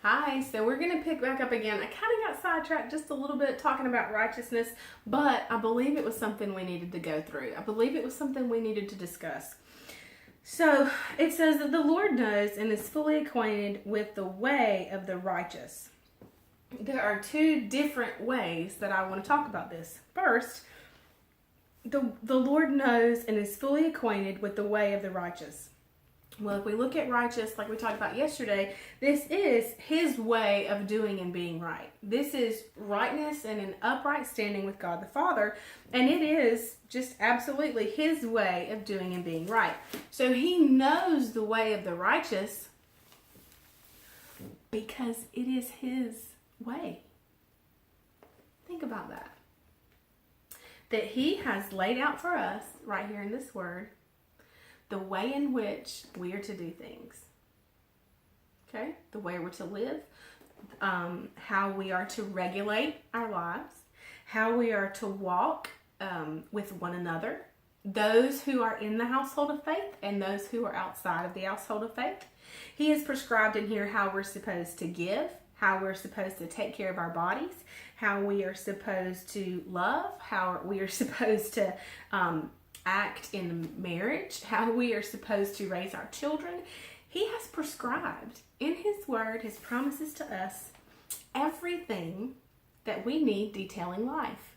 Hi, so we're going to pick back up again. I kind of got sidetracked just a little bit talking about righteousness, but I believe it was something we needed to go through. I believe it was something we needed to discuss. So it says that the Lord knows and is fully acquainted with the way of the righteous. There are two different ways that I want to talk about this. First, the Lord knows and is fully acquainted with the way of the righteous. Well, if we look at righteous, like we talked about yesterday, this is his way of doing and being right. This is rightness and an upright standing with God the Father, and it is just absolutely his way of doing and being right. So he knows the way of the righteous because it is his way. Think about that. That he has laid out for us, right here in this word, the way in which we are to do things. Okay? The way we're to live, how we are to regulate our lives, how we are to walk with one another, those who are in the household of faith and those who are outside of the household of faith. He has prescribed in here how we're supposed to give, how we're supposed to take care of our bodies, how we are supposed to love, how we are supposed to act in marriage, how we are supposed to raise our children. He has prescribed in his word, his promises to us, everything that we need detailing life.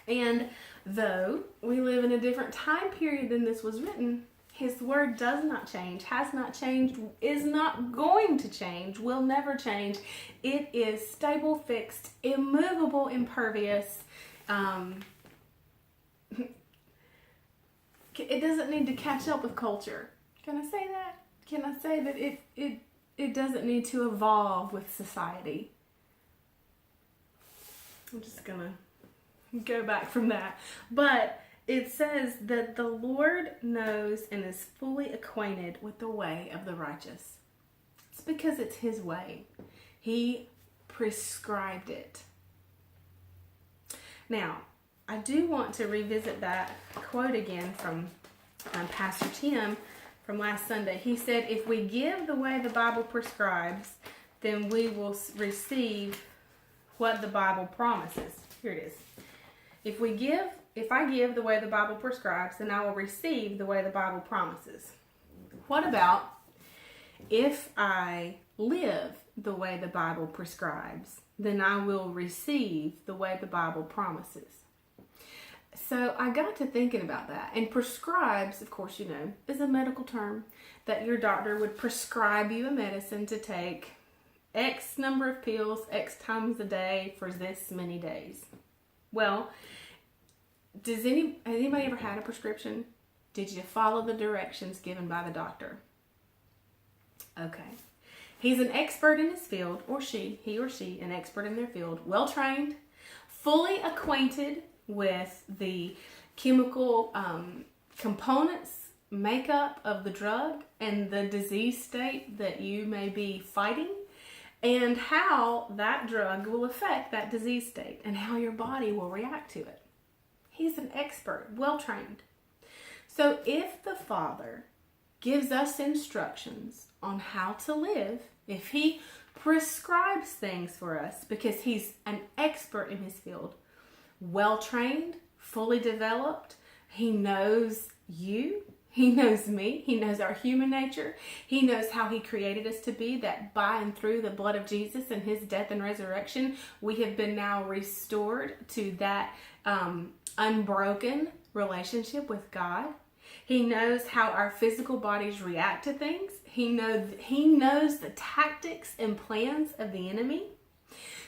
And though we live in a different time period than this was written, his word does not change, has not changed, is not going to change, will never change. It is stable, fixed, immovable, impervious. It doesn't need to catch up with culture. Can I say that? Can I say that it doesn't need to evolve with society? I'm just going to go back from that. But it says that the Lord knows and is fully acquainted with the way of the righteous. It's because it's his way. He prescribed it. Now, I do want to revisit that quote again from Pastor Tim from last Sunday. He said, if we give the way the Bible prescribes, then we will receive what the Bible promises. Here it is. If I give the way the Bible prescribes, then I will receive the way the Bible promises. What about if I live the way the Bible prescribes, then I will receive the way the Bible promises. So I got to thinking about that. And prescribes, of course, you know, is a medical term that your doctor would prescribe you a medicine to take X number of pills, X times a day for this many days. Well, has anybody ever had a prescription? Did you follow the directions given by the doctor? Okay. He's an expert in his field, or he or she, an expert in their field, well trained, fully acquainted with the chemical components, makeup of the drug, and the disease state that you may be fighting, and how that drug will affect that disease state, and how your body will react to it. He's an expert, well trained. So if the Father gives us instructions on how to live, if he prescribes things for us because he's an expert in his field, well trained, fully developed, he knows you, he knows me, he knows our human nature, he knows how he created us to be, that by and through the blood of Jesus and his death and resurrection, we have been now restored to that unbroken relationship with God. He knows how our physical bodies react to things. He knows the tactics and plans of the enemy.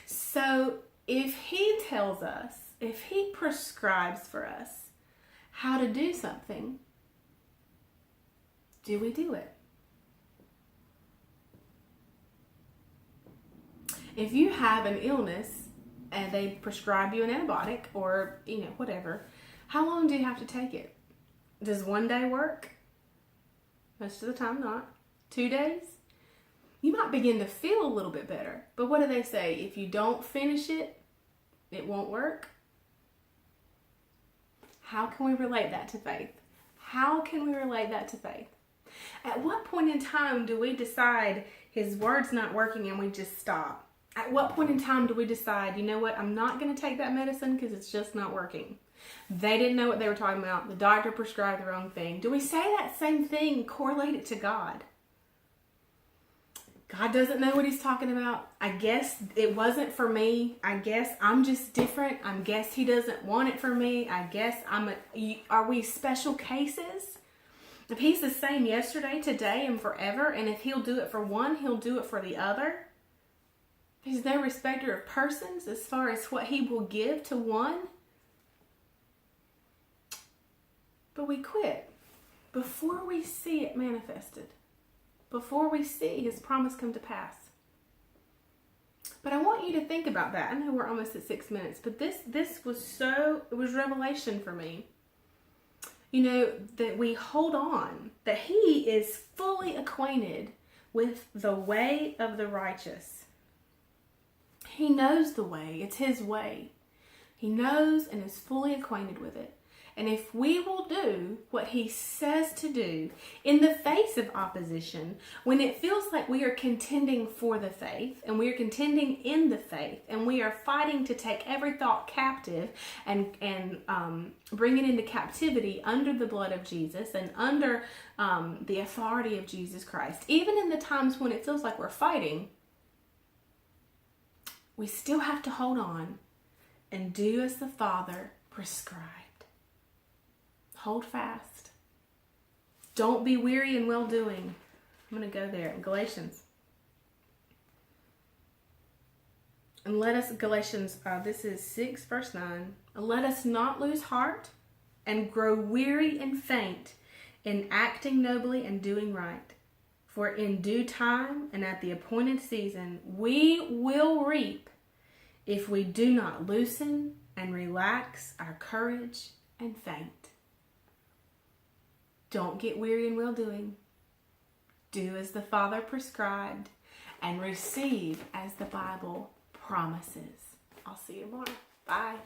So if he tells us, if he prescribes for us how to do something, do we do it? If you have an illness and they prescribe you an antibiotic or, whatever, how long do you have to take it? Does 1 day work? Most of the time not. 2 days? You might begin to feel a little bit better. But what do they say? If you don't finish it, it won't work. How can we relate that to faith? How can we relate that to faith? At what point in time do we decide his word's not working and we just stop? At what point in time do we decide, you know what, I'm not going to take that medicine because it's just not working? They didn't know what they were talking about. The doctor prescribed the wrong thing. Do we say that same thing, correlate it to God? God doesn't know what he's talking about. I guess it wasn't for me. I guess I'm just different. I guess he doesn't want it for me. I guess are we special cases? If he's the same yesterday, today, and forever, and if he'll do it for one, he'll do it for the other. He's no respecter of persons as far as what he will give to one. But we quit before we see it manifested. Before we see his promise come to pass. But I want you to think about that. I know we're almost at 6 minutes, but this was it was revelation for me. You know, that we hold on, that he is fully acquainted with the way of the righteous. He knows the way. It's his way. He knows and is fully acquainted with it. And if we will do what he says to do in the face of opposition, when it feels like we are contending for the faith and we are contending in the faith and we are fighting to take every thought captive and bring it into captivity under the blood of Jesus and under the authority of Jesus Christ, even in the times when it feels like we're fighting, we still have to hold on and do as the Father prescribed. Hold fast. Don't be weary in well-doing. I'm going to go there. Galatians. And Galatians, this is 6 verse 9. Let us not lose heart and grow weary and faint in acting nobly and doing right. For in due time and at the appointed season, we will reap if we do not loosen and relax our courage and faint. Don't get weary in well-doing. Do as the Father prescribed and receive as the Bible promises. I'll see you tomorrow. Bye.